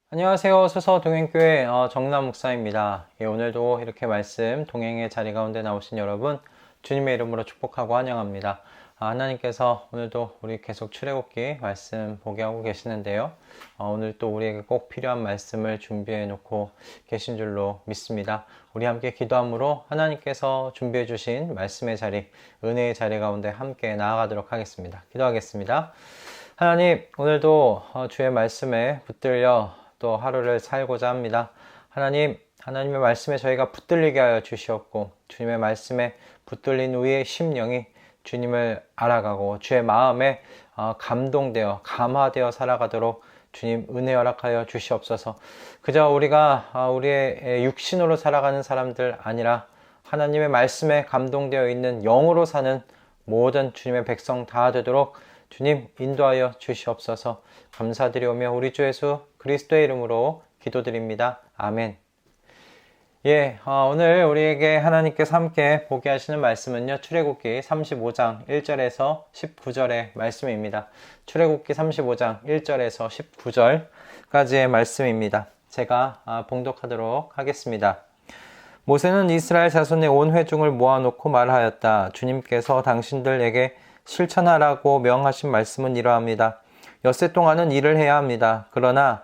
안녕하세요. 서서동행교회 정남 목사입니다. 오늘도 이렇게 말씀 동행의 자리 가운데 나오신 여러분 주님의 이름으로 축복하고 환영합니다. 하나님께서 오늘도 우리 계속 출애굽기 말씀 보게 하고 계시는데요. 오늘 또 우리에게 꼭 필요한 말씀을 준비해 놓고 계신 줄로 믿습니다. 우리 함께 기도함으로 하나님께서 준비해 주신 말씀의 자리, 은혜의 자리 가운데 함께 나아가도록 하겠습니다. 기도하겠습니다. 하나님, 오늘도 주의 말씀에 붙들려 또 하루를 살고자 합니다. 하나님의 말씀에 저희가 붙들리게 하여 주시옵고, 주님의 말씀에 붙들린 우리의 심령이 주님을 알아가고 주의 마음에 감동되어 감화되어 살아가도록 주님 은혜 허락하여 주시옵소서. 그저 우리가 우리의 육신으로 살아가는 사람들 아니라 하나님의 말씀에 감동되어 있는 영으로 사는 모든 주님의 백성 다 되도록 주님 인도하여 주시옵소서. 감사드리오며 우리 주 예수 그리스도의 이름으로 기도드립니다. 아멘. 오늘 우리에게 하나님께서 함께 보게 하시는 말씀은요, 출애굽기 35장 1절에서 19절의 말씀입니다. 출애굽기 35장 1절에서 19절까지의 말씀입니다. 제가 봉독하도록 하겠습니다. 모세는 이스라엘 자손의 온 회중을 모아놓고 말하였다. 주님께서 당신들에게 실천하라고 명하신 말씀은 이러합니다. 엿새 동안은 일을 해야 합니다. 그러나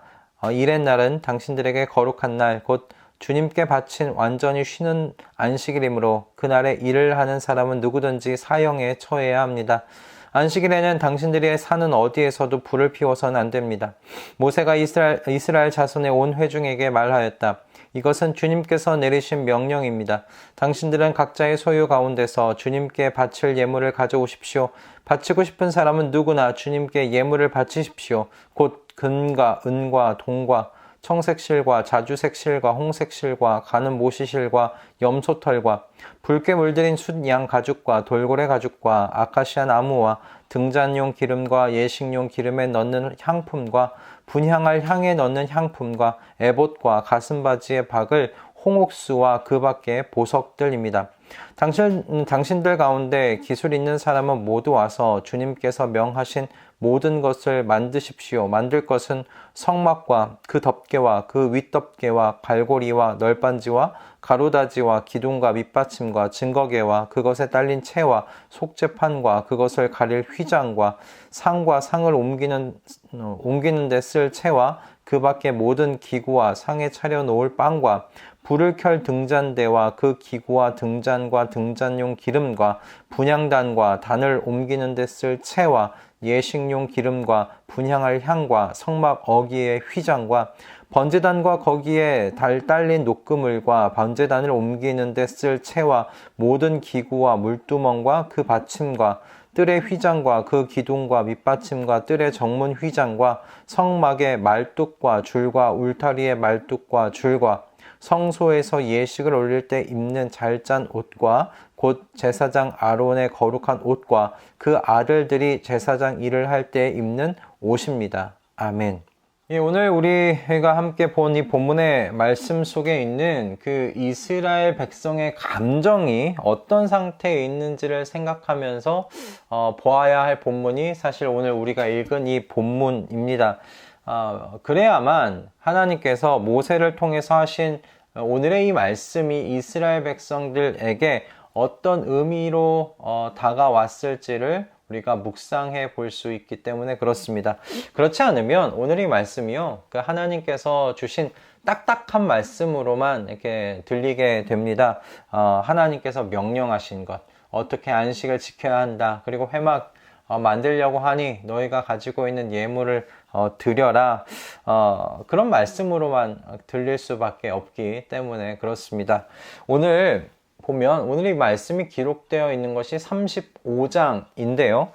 일의 날은 당신들에게 거룩한 날, 곧 주님께 바친 완전히 쉬는 안식일이므로 그날에 일을 하는 사람은 누구든지 사형에 처해야 합니다. 안식일에는 당신들이 사는 어디에서도 불을 피워서는 안 됩니다. 모세가 이스라엘 자손의 온 회중에게 말하였다. 이것은 주님께서 내리신 명령입니다. 당신들은 각자의 소유 가운데서 주님께 바칠 예물을 가져오십시오. 바치고 싶은 사람은 누구나 주님께 예물을 바치십시오. 곧 금과 은과 동과 청색실과 자주색실과 홍색실과 가는 모시실과 염소털과 붉게 물들인 숫양 가죽과 돌고래 가죽과 아카시아 나무와 등잔용 기름과 예식용 기름에 넣는 향품과 분향할 향에 넣는 향품과 에봇과 가슴바지의 박을 홍옥수와 그 밖의 보석들입니다. 당신들 가운데 기술 있는 사람은 모두 와서 주님께서 명하신 모든 것을 만드십시오. 만들 것은 성막과 그 덮개와 그 윗덮개와 갈고리와 널빤지와 가로다지와 기둥과 밑받침과 증거개와 그것에 딸린 채와 속죄판과 그것을 가릴 휘장과 상과 상을 옮기는 데 쓸 채와 그 밖의 모든 기구와 상에 차려 놓을 빵과 불을 켤 등잔대와 그 기구와 등잔과 등잔용 기름과 분향단과 단을 옮기는 데 쓸 채와 예식용 기름과 분향할 향과 성막 어기의 휘장과 번제단과 거기에 딸린 녹그물과 번제단을 옮기는 데 쓸 채와 모든 기구와 물두멍과 그 받침과 뜰의 휘장과 그 기둥과 밑받침과 뜰의 정문 휘장과 성막의 말뚝과 줄과 울타리의 말뚝과 줄과 성소에서 예식을 올릴 때 입는 잘 짠 옷과 곧 제사장 아론의 거룩한 옷과 그 아들들이 제사장 일을 할 때 입는 옷입니다. 아멘. 오늘 우리가 함께 본 이 본문의 말씀 속에 있는 그 이스라엘 백성의 감정이 어떤 상태에 있는지를 생각하면서 보아야 할 본문이 사실 오늘 우리가 읽은 이 본문입니다. 그래야만 하나님께서 모세를 통해서 하신 오늘의 이 말씀이 이스라엘 백성들에게 어떤 의미로 다가왔을지를 우리가 묵상해 볼 수 있기 때문에 그렇습니다. 그렇지 않으면 오늘 이 말씀이요, 그 하나님께서 주신 딱딱한 말씀으로만 이렇게 들리게 됩니다. 하나님께서 명령하신 것, 어떻게 안식을 지켜야 한다, 그리고 회막 만들려고 하니 너희가 가지고 있는 예물을 드려라, 그런 말씀으로만 들릴 수밖에 없기 때문에 그렇습니다. 오늘 보면 오늘 이 말씀이 기록되어 있는 것이 35장인데요.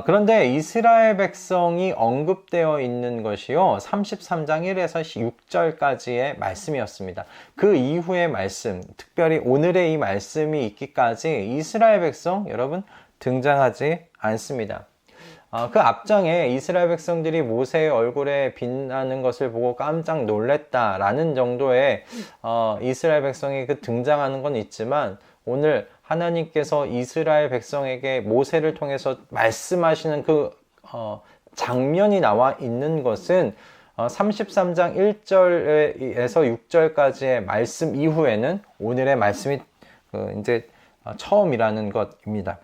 그런데 이스라엘 백성이 언급되어 있는 것이요, 33장 1에서 6절까지의 말씀이었습니다. 그 이후의 말씀, 특별히 오늘의 이 말씀이 있기까지 이스라엘 백성 여러분 등장하지 않습니다. 그 앞장에 이스라엘 백성들이 모세의 얼굴에 빛나는 것을 보고 깜짝 놀랬다라는 정도의 이스라엘 백성이 그 등장하는 건 있지만, 오늘 하나님께서 이스라엘 백성에게 모세를 통해서 말씀하시는 그 장면이 나와 있는 것은 33장 1절에서 6절까지의 말씀 이후에는 오늘의 말씀이 이제 처음이라는 것입니다.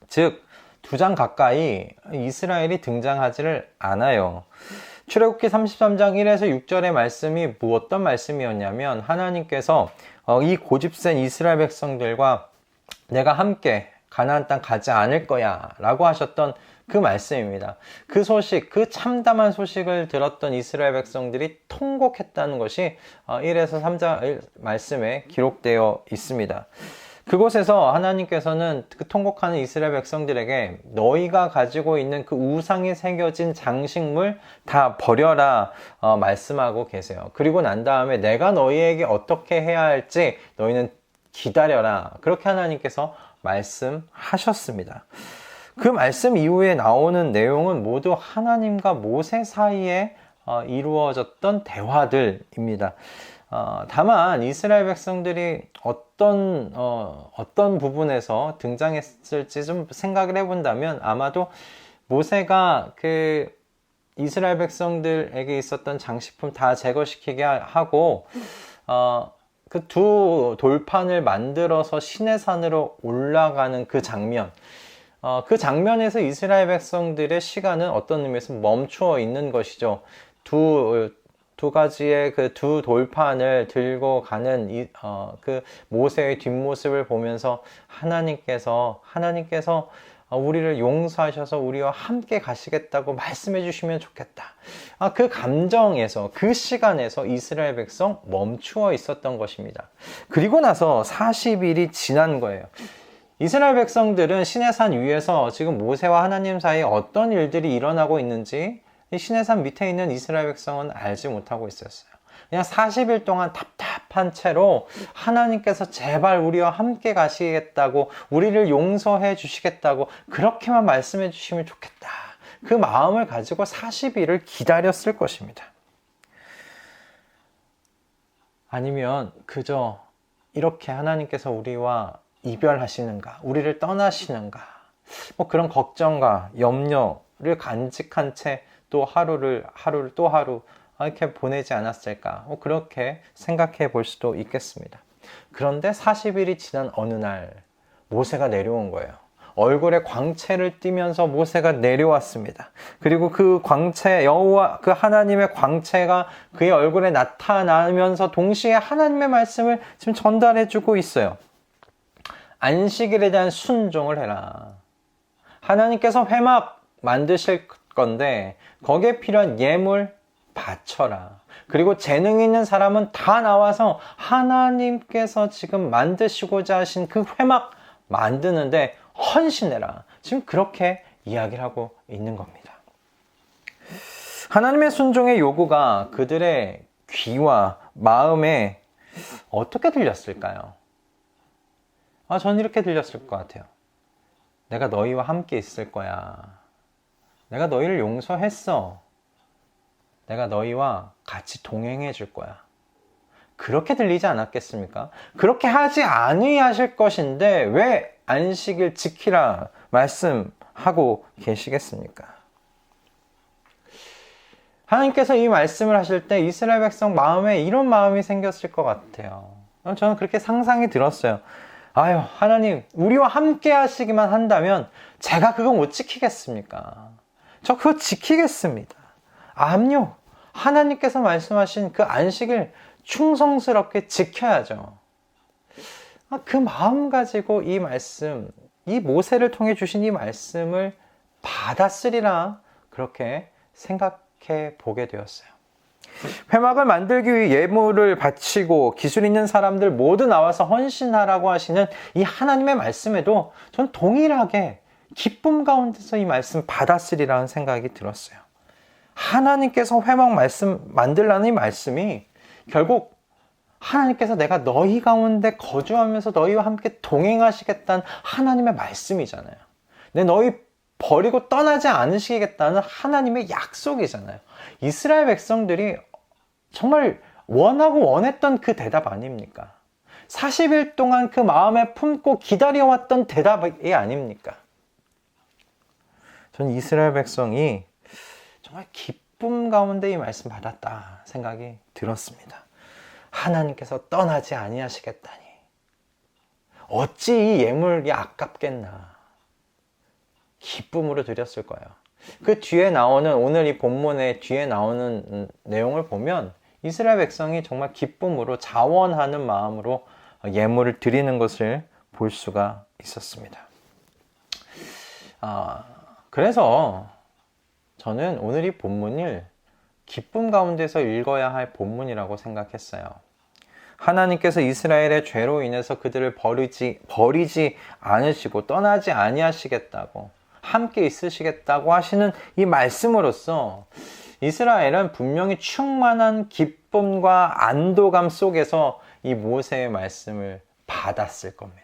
즉, 2장 가까이 이스라엘이 등장하지를 않아요. 출애굽기 33장 1에서 6절의 말씀이 어떤 말씀이었냐면, 하나님께서 이 고집센 이스라엘 백성들과 내가 함께 가나안 땅 가지 않을 거야 라고 하셨던 그 말씀입니다. 그 소식, 그 참담한 소식을 들었던 이스라엘 백성들이 통곡했다는 것이 1에서 3장 말씀에 기록되어 있습니다. 그곳에서 하나님께서는 그 통곡하는 이스라엘 백성들에게 너희가 가지고 있는 그 우상이 새겨진 장식물 다 버려라 말씀하고 계세요. 그리고 난 다음에 내가 너희에게 어떻게 해야 할지 너희는 기다려라. 그렇게 하나님께서 말씀하셨습니다. 그 말씀 이후에 나오는 내용은 모두 하나님과 모세 사이에 이루어졌던 대화들입니다. 다만 이스라엘 백성들이 어떤 부분에서 등장했을지 좀 생각을 해본다면, 아마도 모세가 그 이스라엘 백성들에게 있었던 장식품 다 제거시키게 하고 그 두 돌판을 만들어서 시내산으로 올라가는 그 장면, 그 장면에서 이스라엘 백성들의 시간은 어떤 의미에서 멈추어 있는 것이죠. 두 가지의 그 두 돌판을 들고 가는 그 모세의 뒷모습을 보면서 하나님께서 우리를 용서하셔서 우리와 함께 가시겠다고 말씀해 주시면 좋겠다. 그 감정에서, 그 시간에서 이스라엘 백성 멈추어 있었던 것입니다. 그리고 나서 40일이 지난 거예요. 이스라엘 백성들은 시내산 위에서 지금 모세와 하나님 사이에 어떤 일들이 일어나고 있는지 이 시내산 밑에 있는 이스라엘 백성은 알지 못하고 있었어요. 그냥 40일 동안 답답한 채로 하나님께서 제발 우리와 함께 가시겠다고, 우리를 용서해 주시겠다고 그렇게만 말씀해 주시면 좋겠다. 그 마음을 가지고 40일을 기다렸을 것입니다. 아니면 그저 이렇게 하나님께서 우리와 이별하시는가, 우리를 떠나시는가, 그런 걱정과 염려를 간직한 채 또 하루를 또 하루 이렇게 보내지 않았을까, 그렇게 생각해 볼 수도 있겠습니다. 그런데 40일이 지난 어느 날 모세가 내려온 거예요. 얼굴에 광채를 띠면서 모세가 내려왔습니다. 그리고 그 광채, 여호와 그 하나님의 광채가 그의 얼굴에 나타나면서 동시에 하나님의 말씀을 지금 전달해 주고 있어요. 안식일에 대한 순종을 해라. 하나님께서 회막 만드실 건데 거기에 필요한 예물 바쳐라. 그리고 재능 있는 사람은 다 나와서 하나님께서 지금 만드시고자 하신 그 회막 만드는데 헌신해라. 지금 그렇게 이야기를 하고 있는 겁니다. 하나님의 순종의 요구가 그들의 귀와 마음에 어떻게 들렸을까요? 저는 이렇게 들렸을 것 같아요. 내가 너희와 함께 있을 거야. 내가 너희를 용서했어. 내가 너희와 같이 동행해 줄 거야. 그렇게 들리지 않았겠습니까? 그렇게 하지 아니하실 것인데 왜 안식일 지키라 말씀하고 계시겠습니까? 하나님께서 이 말씀을 하실 때 이스라엘 백성 마음에 이런 마음이 생겼을 것 같아요. 저는 그렇게 상상이 들었어요. 하나님, 우리와 함께 하시기만 한다면 제가 그거 못 지키겠습니까? 저 그거 지키겠습니다. 암요. 하나님께서 말씀하신 그 안식일 충성스럽게 지켜야죠. 그 마음 가지고 이 말씀, 이 모세를 통해 주신 이 말씀을 받았으리라 그렇게 생각해 보게 되었어요. 회막을 만들기 위해 예물을 바치고 기술 있는 사람들 모두 나와서 헌신하라고 하시는 이 하나님의 말씀에도 전 동일하게 기쁨 가운데서 이 말씀 받았으리라는 생각이 들었어요. 하나님께서 회막 말씀 만들라는 이 말씀이 결국 하나님께서 내가 너희 가운데 거주하면서 너희와 함께 동행하시겠다는 하나님의 말씀이잖아요. 너희 버리고 떠나지 않으시겠다는 하나님의 약속이잖아요. 이스라엘 백성들이 정말 원하고 원했던 그 대답 아닙니까? 40일 동안 그 마음에 품고 기다려왔던 대답이 아닙니까? 저는 이스라엘 백성이 정말 기쁨 가운데 이 말씀 받았다 생각이 들었습니다. 하나님께서 떠나지 아니하시겠다니 어찌 이 예물이 아깝겠나. 기쁨으로 드렸을 거예요. 그 뒤에 나오는, 오늘 이 본문의 뒤에 나오는 내용을 보면 이스라엘 백성이 정말 기쁨으로 자원하는 마음으로 예물을 드리는 것을 볼 수가 있었습니다. 그래서 저는 오늘 이 본문을 기쁨 가운데서 읽어야 할 본문이라고 생각했어요. 하나님께서 이스라엘의 죄로 인해서 그들을 버리지 않으시고 떠나지 아니하시겠다고, 함께 있으시겠다고 하시는 이 말씀으로써 이스라엘은 분명히 충만한 기쁨과 안도감 속에서 이 모세의 말씀을 받았을 겁니다.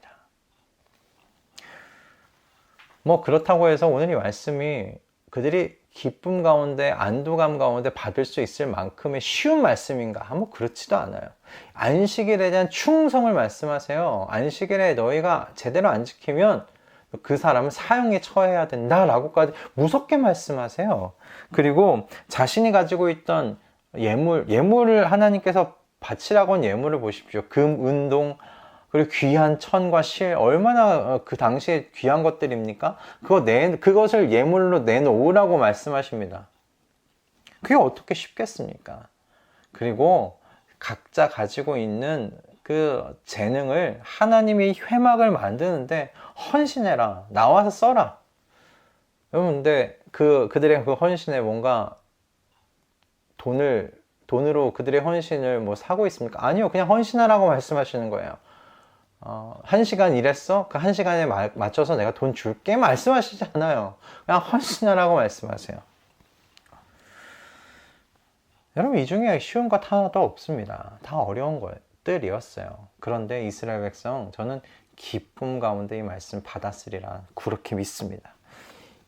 그렇다고 해서 오늘 이 말씀이 그들이 기쁨 가운데, 안도감 가운데 받을 수 있을 만큼의 쉬운 말씀인가? 그렇지도 않아요. 안식일에 대한 충성을 말씀하세요. 안식일에 너희가 제대로 안 지키면 그 사람은 사형에 처해야 된다라고까지 무섭게 말씀하세요. 그리고 자신이 가지고 있던 예물을 하나님께서 바치라고 한 예물을 보십시오. 금, 은동, 그리고 귀한 천과 실, 얼마나 그 당시에 귀한 것들입니까? 그것을 예물로 내놓으라고 말씀하십니다. 그게 어떻게 쉽겠습니까? 그리고 각자 가지고 있는 그 재능을 하나님이 회막을 만드는데 헌신해라. 나와서 써라. 여러분, 근데 그들의 그 헌신에 뭔가 돈으로 그들의 헌신을 사고 있습니까? 아니요. 그냥 헌신하라고 말씀하시는 거예요. 1시간 일했어? 그 1시간에 맞춰서 내가 돈 줄게? 말씀하시지 않아요. 그냥 헌신하라고 말씀하세요. 여러분, 이 중에 쉬운 것 하나도 없습니다. 다 어려운 것들이었어요. 그런데 이스라엘 백성, 저는 기쁨 가운데 이 말씀 받았으리라 그렇게 믿습니다.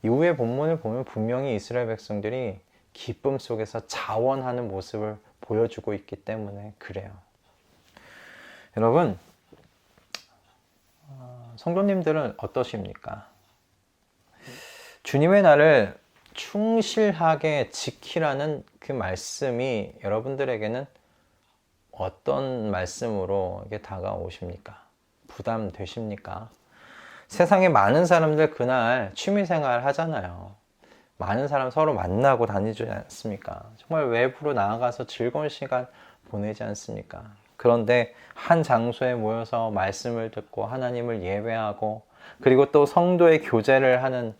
이후의 본문을 보면 분명히 이스라엘 백성들이 기쁨 속에서 자원하는 모습을 보여주고 있기 때문에 그래요. 여러분, 성도님들은 어떠십니까? 주님의 날을 충실하게 지키라는 그 말씀이 여러분들에게는 어떤 말씀으로 이게 다가오십니까? 부담되십니까? 세상에 많은 사람들 그날 취미생활 하잖아요. 많은 사람 서로 만나고 다니지 않습니까? 정말 외부로 나아가서 즐거운 시간 보내지 않습니까? 그런데 한 장소에 모여서 말씀을 듣고 하나님을 예배하고 그리고 또 성도의 교제를 하는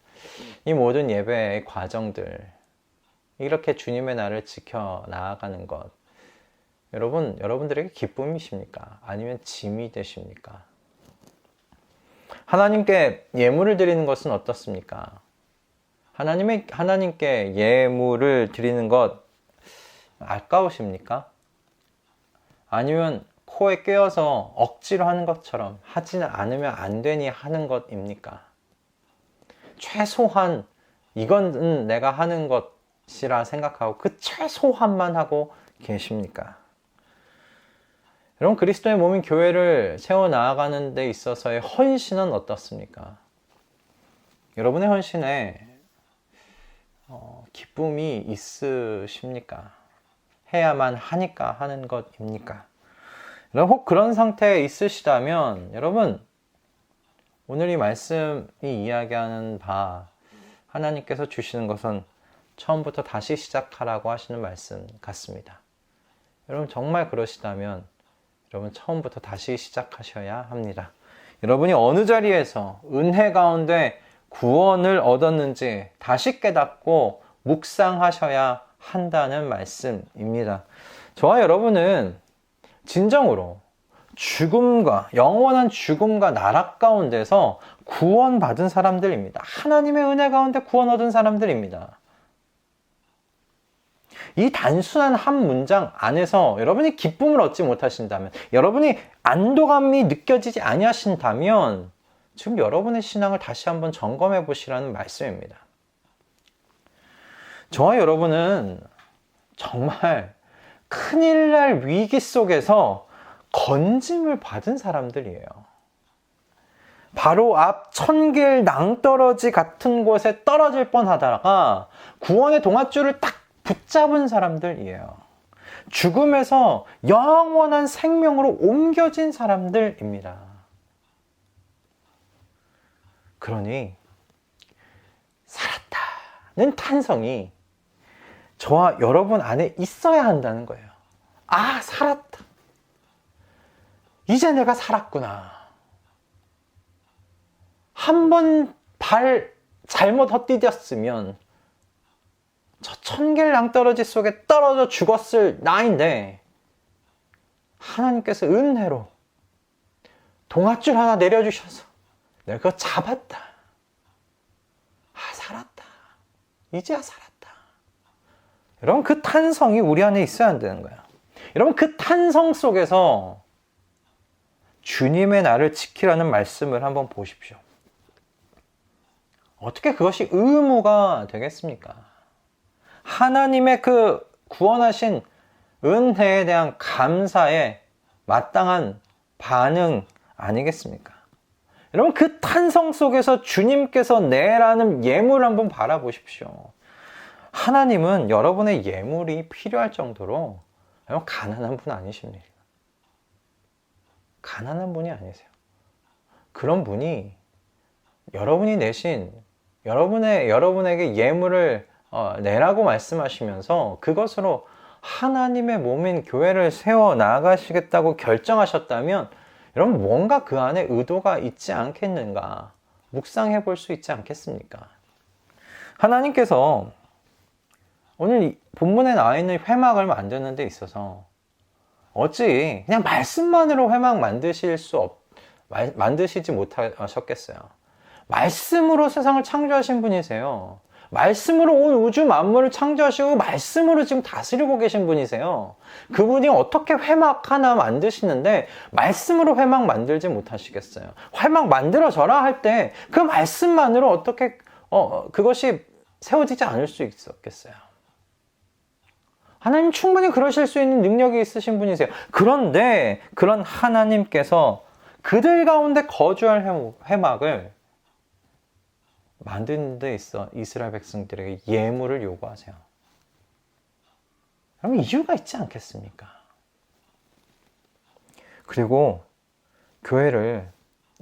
이 모든 예배의 과정들, 이렇게 주님의 날을 지켜 나아가는 것, 여러분들에게 기쁨이십니까? 아니면 짐이 되십니까? 하나님께 예물을 드리는 것은 어떻습니까? 하나님께 예물을 드리는 것 아까우십니까? 아니면 코에 꿰어서 억지로 하는 것처럼 하지는 않으면 안 되니 하는 것입니까? 최소한 이건 내가 하는 것이라 생각하고 그 최소한만 하고 계십니까? 여러분, 그리스도의 몸인 교회를 세워나가는 데 있어서의 헌신은 어떻습니까? 여러분의 헌신에 기쁨이 있으십니까? 해야만 하니까 하는 것입니까? 여러분, 혹 그런 상태에 있으시다면 여러분, 오늘 이 말씀이 이야기하는 바 하나님께서 주시는 것은 처음부터 다시 시작하라고 하시는 말씀 같습니다. 여러분, 정말 그러시다면 여러분, 처음부터 다시 시작하셔야 합니다. 여러분이 어느 자리에서 은혜 가운데 구원을 얻었는지 다시 깨닫고 묵상하셔야 한다는 말씀입니다. 저와 여러분은 진정으로 영원한 죽음과 나락 가운데서 구원받은 사람들입니다. 하나님의 은혜 가운데 구원 얻은 사람들입니다. 이 단순한 한 문장 안에서 여러분이 기쁨을 얻지 못하신다면, 여러분이 안도감이 느껴지지 아니하신다면 지금 여러분의 신앙을 다시 한번 점검해 보시라는 말씀입니다. 저와 여러분은 정말 큰일 날 위기 속에서 건짐을 받은 사람들이에요. 바로 앞 천길 낭떠러지 같은 곳에 떨어질 뻔하다가 구원의 동아줄을 딱 붙잡은 사람들이에요. 죽음에서 영원한 생명으로 옮겨진 사람들입니다. 그러니 살았다는 탄성이 저와 여러분 안에 있어야 한다는 거예요. 아, 살았다. 이제 내가 살았구나. 한 번 발 잘못 헛디뎠으면 저 천길 낭떠러지 속에 떨어져 죽었을 나인데 하나님께서 은혜로 동아줄 하나 내려주셔서 내가 그거 잡았다. 아, 살았다. 이제야 살았다. 여러분, 그 탄성이 우리 안에 있어야 한다는 거예요. 여러분, 그 탄성 속에서 주님의 나를 지키라는 말씀을 한번 보십시오. 어떻게 그것이 의무가 되겠습니까? 하나님의 그 구원하신 은혜에 대한 감사에 마땅한 반응 아니겠습니까? 여러분, 그 탄성 속에서 주님께서 내라는 예물을 한번 바라보십시오. 하나님은 여러분의 예물이 필요할 정도로 가난한 분 아니십니까? 가난한 분이 아니세요. 그런 분이 여러분이 내신 여러분에게 예물을 내라고 말씀하시면서 그것으로 하나님의 몸인 교회를 세워 나가시겠다고 결정하셨다면 여러분, 뭔가 그 안에 의도가 있지 않겠는가 묵상해 볼 수 있지 않겠습니까? 하나님께서 오늘 이 본문에 나와 있는 회막을 만드는 데 있어서 어찌 그냥 말씀만으로 회막 만드시지 못하셨겠어요. 말씀으로 세상을 창조하신 분이세요. 말씀으로 온 우주 만물을 창조하시고 말씀으로 지금 다스리고 계신 분이세요. 그분이 어떻게 회막 하나 만드시는데 말씀으로 회막 만들지 못하시겠어요? 회막 만들어져라 할 때 그 말씀만으로 어떻게 그것이 세워지지 않을 수 있었겠어요? 하나님 충분히 그러실 수 있는 능력이 있으신 분이세요. 그런데 그런 하나님께서 그들 가운데 거주할 회막을 만드는 데 있어 이스라엘 백성들에게 예물을 요구하세요. 그럼 이유가 있지 않겠습니까? 그리고 교회를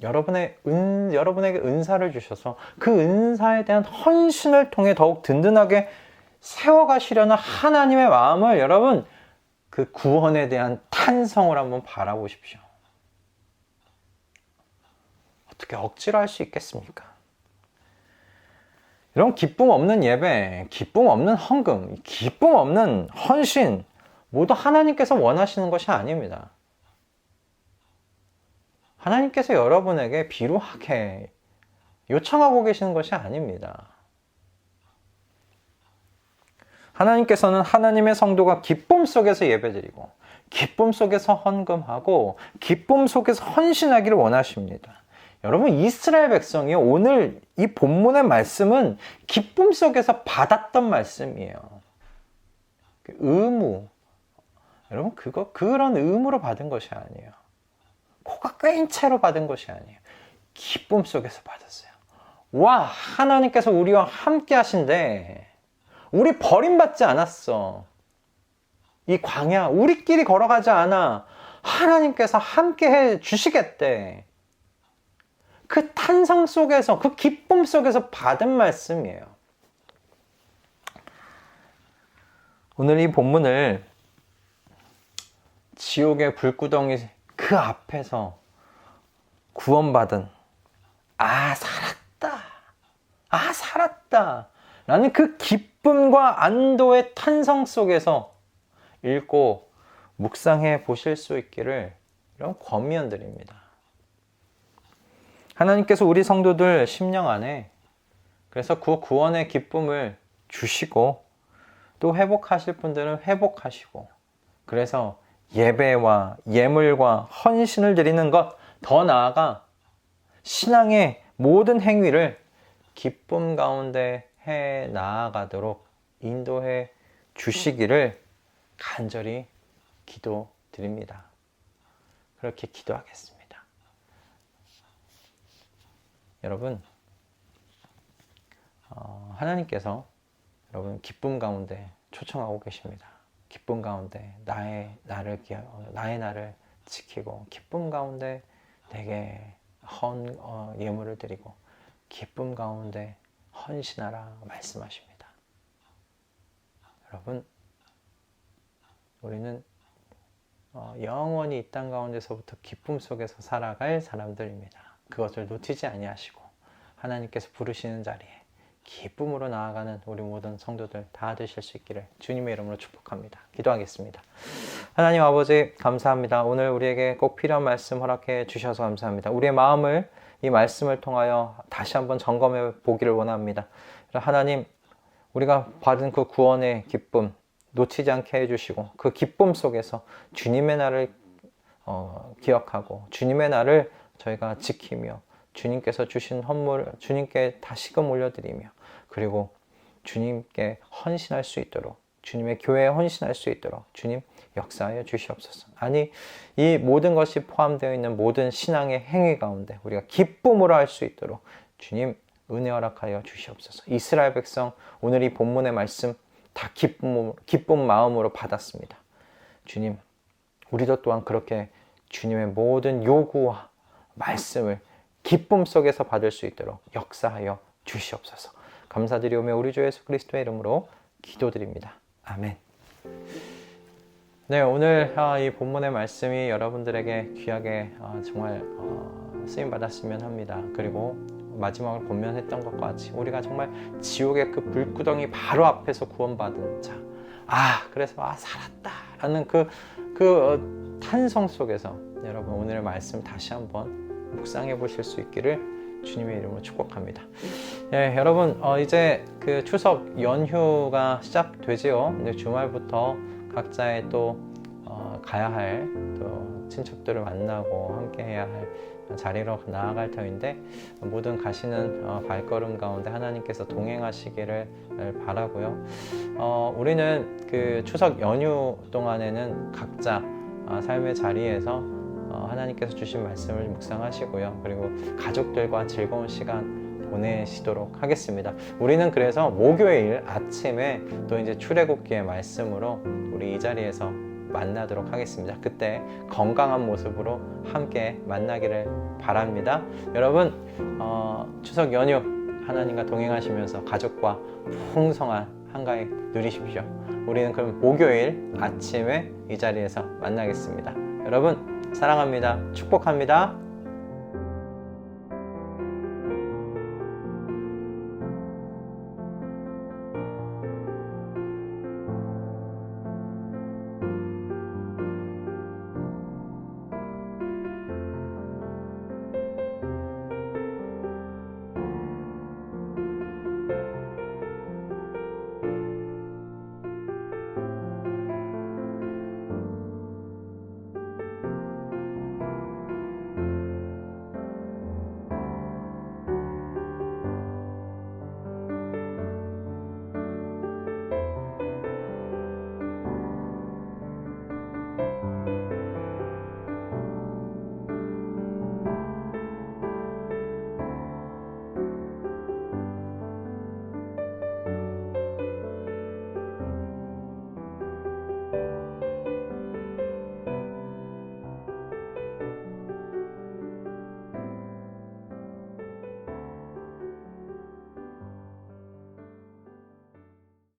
여러분에게 은사를 주셔서 그 은사에 대한 헌신을 통해 더욱 든든하게 세워가시려는 하나님의 마음을 여러분, 그 구원에 대한 탄성을 한번 바라보십시오. 어떻게 억지로 할 수 있겠습니까? 이런 기쁨 없는 예배, 기쁨 없는 헌금, 기쁨 없는 헌신 모두 하나님께서 원하시는 것이 아닙니다. 하나님께서 여러분에게 비루하게 요청하고 계시는 것이 아닙니다. 하나님께서는 하나님의 성도가 기쁨 속에서 예배드리고 기쁨 속에서 헌금하고 기쁨 속에서 헌신하기를 원하십니다. 여러분, 이스라엘 백성이 오늘 이 본문의 말씀은 기쁨 속에서 받았던 말씀이에요. 의무. 여러분, 그런 의무로 받은 것이 아니에요. 코가 꿰인 채로 받은 것이 아니에요. 기쁨 속에서 받았어요. 와, 하나님께서 우리와 함께 하신데, 우리 버림받지 않았어. 이 광야, 우리끼리 걸어가지 않아. 하나님께서 함께 해 주시겠대. 그 탄성 속에서, 그 기쁨 속에서 받은 말씀이에요. 오늘 이 본문을 지옥의 불구덩이 그 앞에서 구원받은, 아, 살았다. 아, 살았다. 라는 그 기쁨과 안도의 탄성 속에서 읽고 묵상해 보실 수 있기를 이런 권면드립니다. 하나님께서 우리 성도들 심령 안에 그래서 그 구원의 기쁨을 주시고 또 회복하실 분들은 회복하시고 그래서 예배와 예물과 헌신을 드리는 것, 더 나아가 신앙의 모든 행위를 기쁨 가운데 해 나아가도록 인도해 주시기를 간절히 기도드립니다. 그렇게 기도하겠습니다. 여러분, 하나님께서 여러분 기쁨 가운데 초청하고 계십니다. 기쁨 가운데 나의 나를 지키고 기쁨 가운데 내게 예물을 드리고 기쁨 가운데 헌신하라 말씀하십니다. 여러분, 우리는 영원히 이 땅 가운데서부터 기쁨 속에서 살아갈 사람들입니다. 그것을 놓치지 아니하시고 하나님께서 부르시는 자리에 기쁨으로 나아가는 우리 모든 성도들 다 되실 수 있기를 주님의 이름으로 축복합니다. 기도하겠습니다. 하나님 아버지 감사합니다. 오늘 우리에게 꼭 필요한 말씀 허락해 주셔서 감사합니다. 우리의 마음을 이 말씀을 통하여 다시 한번 점검해 보기를 원합니다. 하나님, 우리가 받은 그 구원의 기쁨 놓치지 않게 해주시고 그 기쁨 속에서 주님의 날을 기억하고 주님의 날을 저희가 지키며 주님께서 주신 헌물을 주님께 다시금 올려드리며 그리고 주님께 헌신할 수 있도록 주님의 교회에 헌신할 수 있도록 주님 역사하여 주시옵소서. 아니, 이 모든 것이 포함되어 있는 모든 신앙의 행위 가운데 우리가 기쁨으로 할 수 있도록 주님 은혜 허락하여 주시옵소서. 이스라엘 백성 오늘 이 본문의 말씀 다 기쁜 마음으로 받았습니다. 주님, 우리도 또한 그렇게 주님의 모든 요구와 말씀을 기쁨 속에서 받을 수 있도록 역사하여 주시옵소서. 감사드리오며 우리 주 예수 그리스도의 이름으로 기도드립니다. 아멘. 네, 오늘 이 본문의 말씀이 여러분들에게 귀하게 정말 쓰임 받았으면 합니다. 그리고 마지막으로 본면했던 것과 같이 우리가 정말 지옥의 그 불구덩이 바로 앞에서 구원받은 자, 그래서 살았다 라는 그 탄성 속에서 여러분 오늘의 말씀 다시 한번 묵상해 보실 수 있기를 주님의 이름으로 축복합니다. 예, 여러분 이제 그 추석 연휴가 시작되지요. 이제 주말부터 각자의 또 가야 할 또 친척들을 만나고 함께 해야 할 자리로 나아갈 터인데 모든 가시는 발걸음 가운데 하나님께서 동행하시기를 바라고요. 우리는 그 추석 연휴 동안에는 각자 삶의 자리에서 하나님께서 주신 말씀을 묵상하시고요. 그리고 가족들과 즐거운 시간 보내시도록 하겠습니다. 우리는 그래서 목요일 아침에 또 이제 출애굽기의 말씀으로 우리 이 자리에서 만나도록 하겠습니다. 그때 건강한 모습으로 함께 만나기를 바랍니다. 여러분 추석 연휴 하나님과 동행하시면서 가족과 풍성한 한가위 누리십시오. 우리는 그럼 목요일 아침에 이 자리에서 만나겠습니다. 여러분 사랑합니다. 축복합니다.